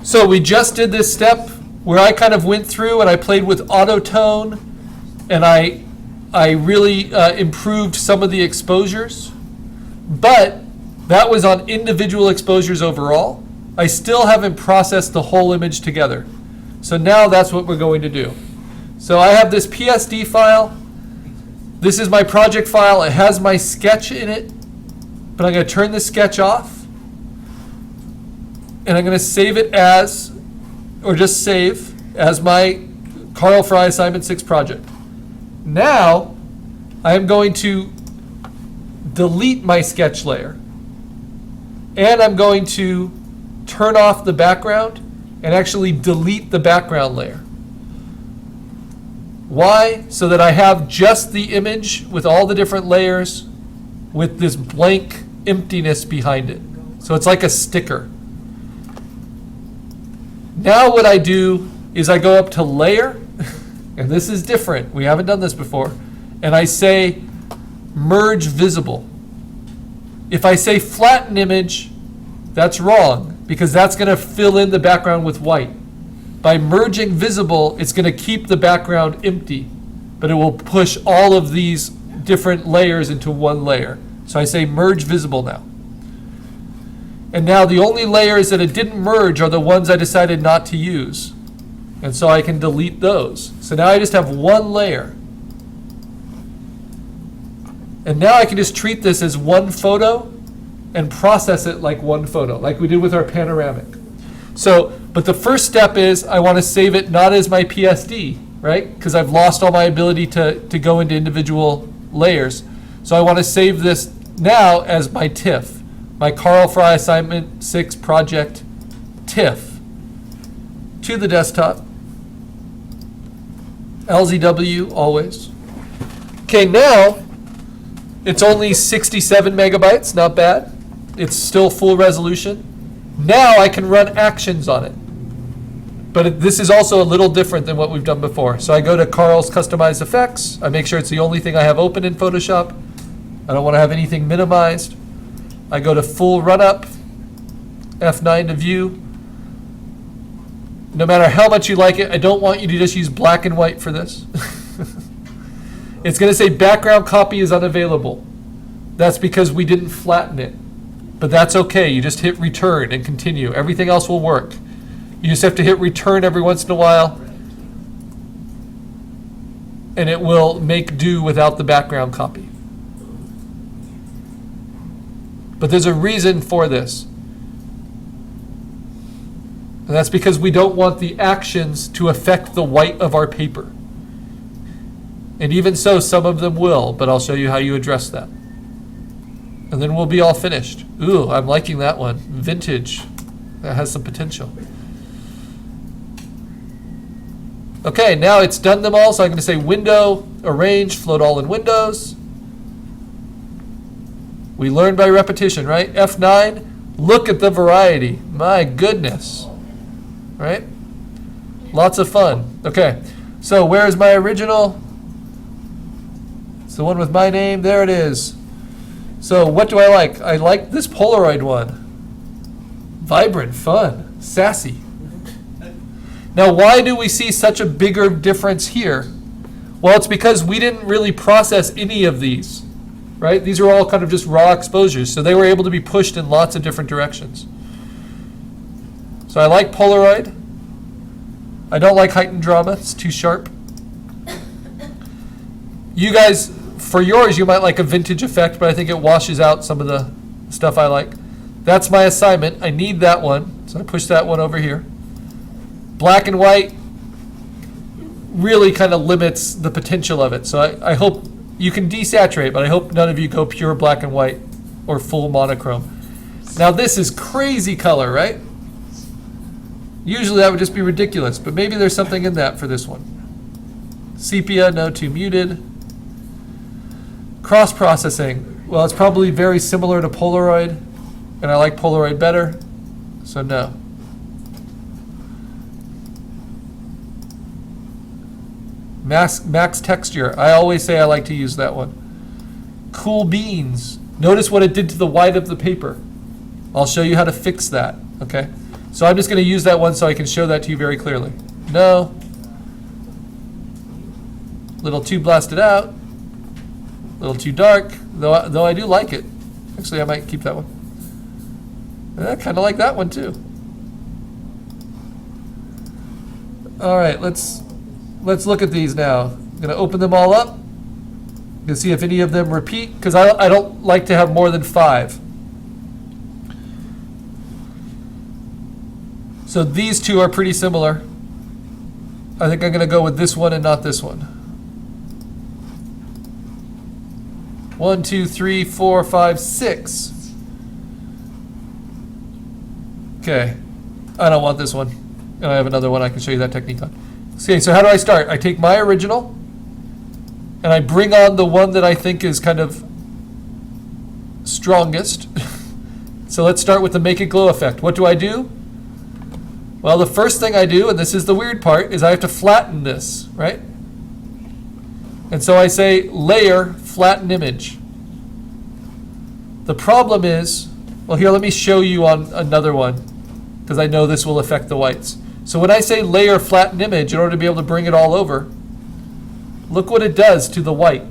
So we just did this step where I kind of went through and I played with auto tone, and I really improved some of the exposures, but that was on individual exposures overall. I still haven't processed the whole image together. So now that's what we're going to do. So I have this PSD file. This is my project file. It has my sketch in it, but I'm going to turn the sketch off. And I'm going to save it as, or just save as my Carl Fry Assignment 6 project. Now, I am going to delete my sketch layer. And I'm going to turn off the background and actually delete the background layer. Why? So that I have just the image with all the different layers with this blank emptiness behind it. So it's like a sticker. Now what I do is I go up to layer, and this is different. We haven't done this before. And I say merge visible. If I say flatten image, that's wrong, because that's going to fill in the background with white. By merging visible, it's going to keep the background empty, but it will push all of these different layers into one layer. So I say merge visible now. And now the only layers that it didn't merge are the ones I decided not to use. And so I can delete those. So now I just have one layer. And now I can just treat this as one photo and process it like one photo, like we did with our panoramic. So, but the first step is I want to save it not as my PSD, right? Because I've lost all my ability to go into individual layers. So I want to save this now as my TIFF, my Carl Fry Assignment 6 project TIFF, to the desktop. LZW always. Okay, now it's only 67 megabytes, not bad. It's still full resolution. Now I can run actions on it. But this is also a little different than what we've done before. So I go to Carl's Customized Effects. I make sure it's the only thing I have open in Photoshop. I don't want to have anything minimized. I go to Full Run Up, F9 to view. No matter how much you like it, I don't want you to just use black and white for this. It's going to say background copy is unavailable. That's because we didn't flatten it. But that's okay. You just hit return and continue. Everything else will work. You just have to hit return every once in a while, and it will make do without the background copy. But there's a reason for this. And that's because we don't want the actions to affect the white of our paper. And even so, some of them will, but I'll show you how you address that. And then we'll be all finished. Ooh, I'm liking that one. Vintage. That has some potential. Okay, now it's done them all, so I'm going to say Window, Arrange, Float All in Windows. We learn by repetition, right? F9, look at the variety. My goodness. Right? Lots of fun. Okay, so where is my original? It's the one with my name. There it is. So what do I like? I like this Polaroid one. Vibrant, fun, sassy. Now, why do we see such a bigger difference here? Well, it's because we didn't really process any of these, right? These are all kind of just raw exposures, so they were able to be pushed in lots of different directions. So I like Polaroid. I don't like heightened drama. It's too sharp. You guys, for yours, you might like a vintage effect, but I think it washes out some of the stuff I like. That's my assignment. I need that one, so I push that one over here. Black and white really kind of limits the potential of it. So I hope you can desaturate, but I hope none of you go pure black and white or full monochrome. Now this is crazy color, right? Usually that would just be ridiculous, but maybe there's something in that for this one. Sepia, no, too muted. Cross-processing. Well, it's probably very similar to Polaroid, and I like Polaroid better, so no. Max texture. I always say I like to use that one. Cool beans. Notice what it did to the white of the paper. I'll show you how to fix that, okay? So I'm just going to use that one so I can show that to you very clearly. No. Little too blasted out. Little too dark, though I do like it. Actually, I might keep that one. I kind of like that one too. All right, let's look at these now. I'm going to open them all up and see if any of them repeat, because I don't like to have more than 5. So these two are pretty similar. I think I'm going to go with this one and not this one. 1, 2, 3, 4, 5, 6. Okay, I don't want this one. And I have another one I can show you that technique on. Okay, so how do I start? I take my original and I bring on the one that I think is kind of strongest. So let's start with the make it glow effect. What do I do? Well, the first thing I do, and this is the weird part, is I have to flatten this, right? And so I say layer, flatten image. The problem is, well, here, let me show you on another one, because I know this will affect the whites. So when I say layer, flatten image, in order to be able to bring it all over, look what it does to the white.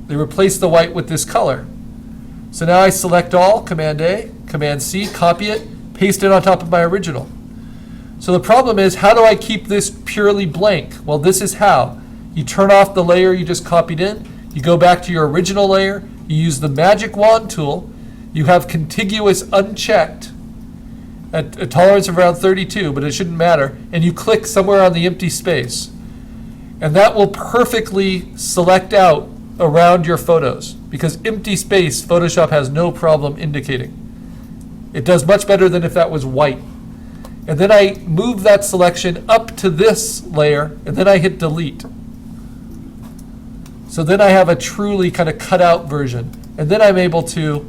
They replace the white with this color. So now I select all, Command A, Command C, copy it, paste it on top of my original. So the problem is, how do I keep this purely blank? Well, this is how. You turn off the layer you just copied in, you go back to your original layer, you use the magic wand tool, you have contiguous unchecked at a tolerance of around 32, but it shouldn't matter, and you click somewhere on the empty space. And that will perfectly select out around your photos, because empty space, Photoshop has no problem indicating. It does much better than if that was white. And then I move that selection up to this layer, and then I hit delete. So then I have a truly kind of cut out version. And then I'm able to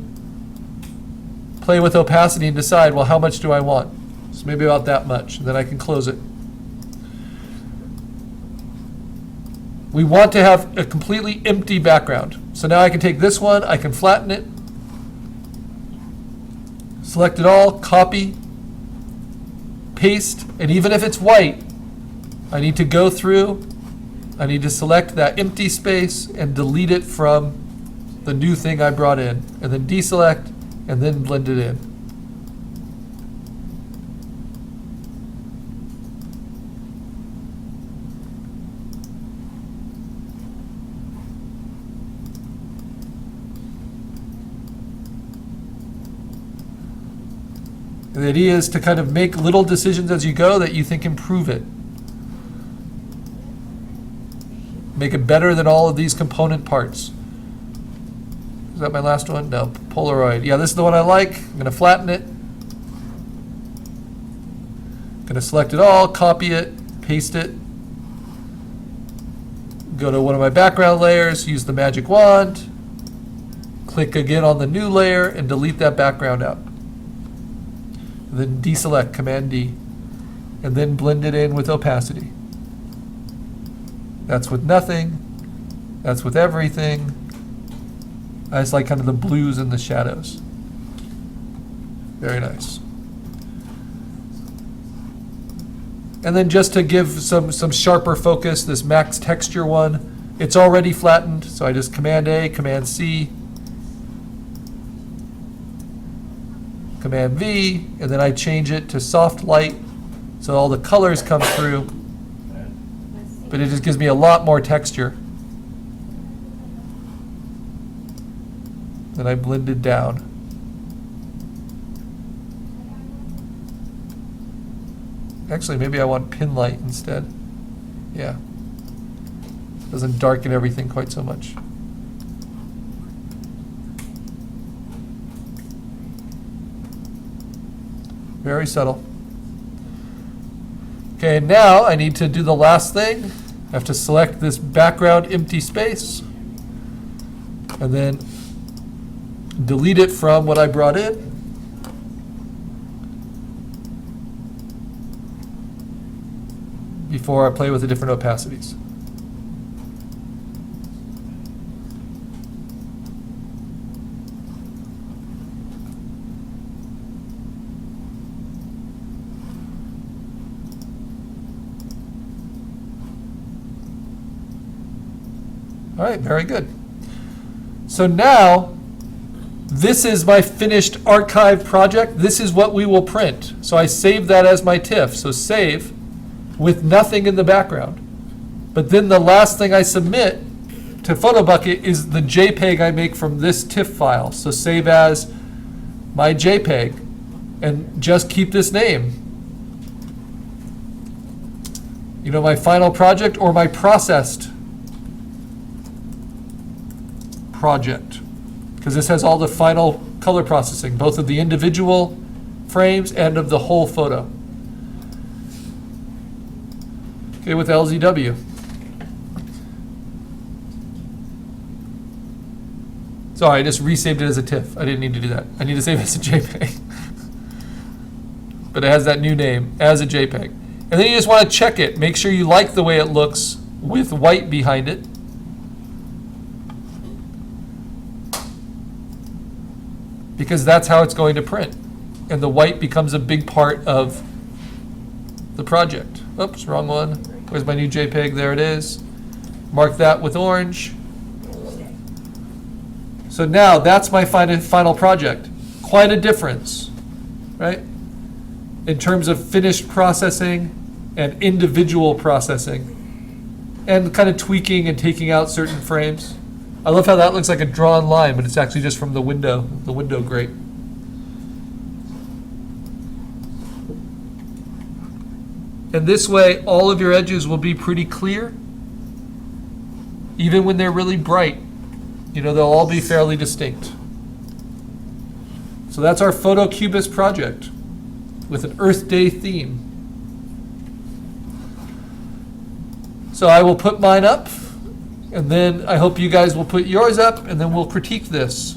play with opacity and decide, well, how much do I want? So maybe about that much, and then I can close it. We want to have a completely empty background. So now I can take this one, I can flatten it, select it all, copy, paste, and even if it's white, I need to go through, I need to select that empty space and delete it from the new thing I brought in, and then deselect, and then blend it in. And the idea is to kind of make little decisions as you go that you think improve it. Make it better than all of these component parts. Is that my last one? No, Polaroid. Yeah, this is the one I like. I'm going to flatten it. Going to select it all, copy it, paste it. Go to one of my background layers, use the magic wand, click again on the new layer, and delete that background out. And then deselect, Command D, and then blend it in with opacity. That's with nothing. That's with everything. I just like kind of the blues and the shadows. Very nice. And then just to give some sharper focus, this max texture one, it's already flattened, so I just Command A, Command C, Command V, and then I change it to soft light, so all the colors come through, but it just gives me a lot more texture. Then I blend it down. Actually, maybe I want pin light instead. Yeah. Doesn't darken everything quite so much. Very subtle. Okay, now I need to do the last thing. I have to select this background empty space and then delete it from what I brought in. Before I play with the different opacities. All right, very good. So now, this is my finished archive project. This is what we will print. So I save that as my TIFF. So save with nothing in the background. But then the last thing I submit to PhotoBucket is the JPEG I make from this TIFF file. So save as my JPEG and just keep this name. You know, my final project or my processed project, because this has all the final color processing, both of the individual frames and of the whole photo. Okay, with LZW. Sorry, I just resaved it as a TIFF. I didn't need to do that. I need to save it as a JPEG. But it has that new name as a JPEG. And then you just want to check it. Make sure you like the way it looks with white behind it. Because that's how it's going to print. And the white becomes a big part of the project. Oops, wrong one. Where's my new JPEG? There it is. Mark that with orange. So now that's my final project. Quite a difference, right? In terms of finished processing and individual processing and kind of tweaking and taking out certain frames. I love how that looks like a drawn line, but it's actually just from the window grate. And this way, all of your edges will be pretty clear, even when they're really bright. You know, they'll all be fairly distinct. So that's our PhotoCubist project with an Earth Day theme. So I will put mine up, and then I hope you guys will put yours up, and then we'll critique this.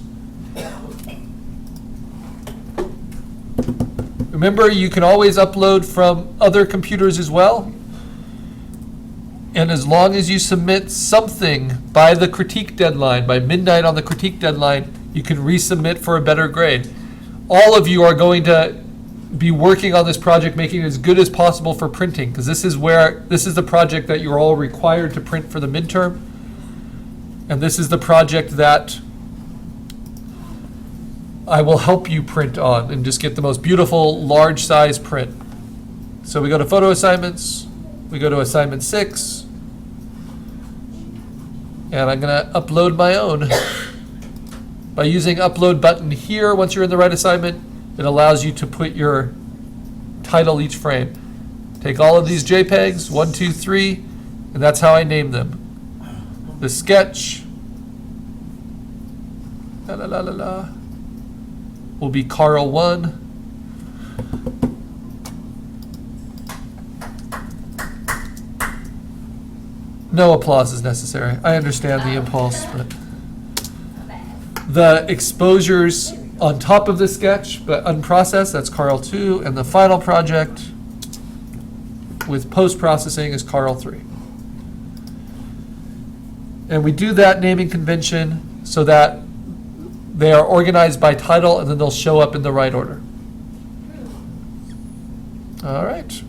Remember, you can always upload from other computers as well. And as long as you submit something by the critique deadline, by midnight on the critique deadline, you can resubmit for a better grade. All of you are going to be working on this project, making it as good as possible for printing, because this is the project that you're all required to print for the midterm. And this is the project that I will help you print on and just get the most beautiful large size print. So we go to photo assignments, we go to assignment 6, and I'm gonna upload my own. By using upload button here, once you're in the right assignment, it allows you to put your title each frame. Take all of these JPEGs, 1, 2, 3, and that's how I name them. The sketch, will be Carl 1. No applause is necessary. I understand the impulse, but the exposures on top of the sketch, but unprocessed, that's Carl 2, and the final project with post-processing is Carl 3. And we do that naming convention so that they are organized by title, and then they'll show up in the right order. All right.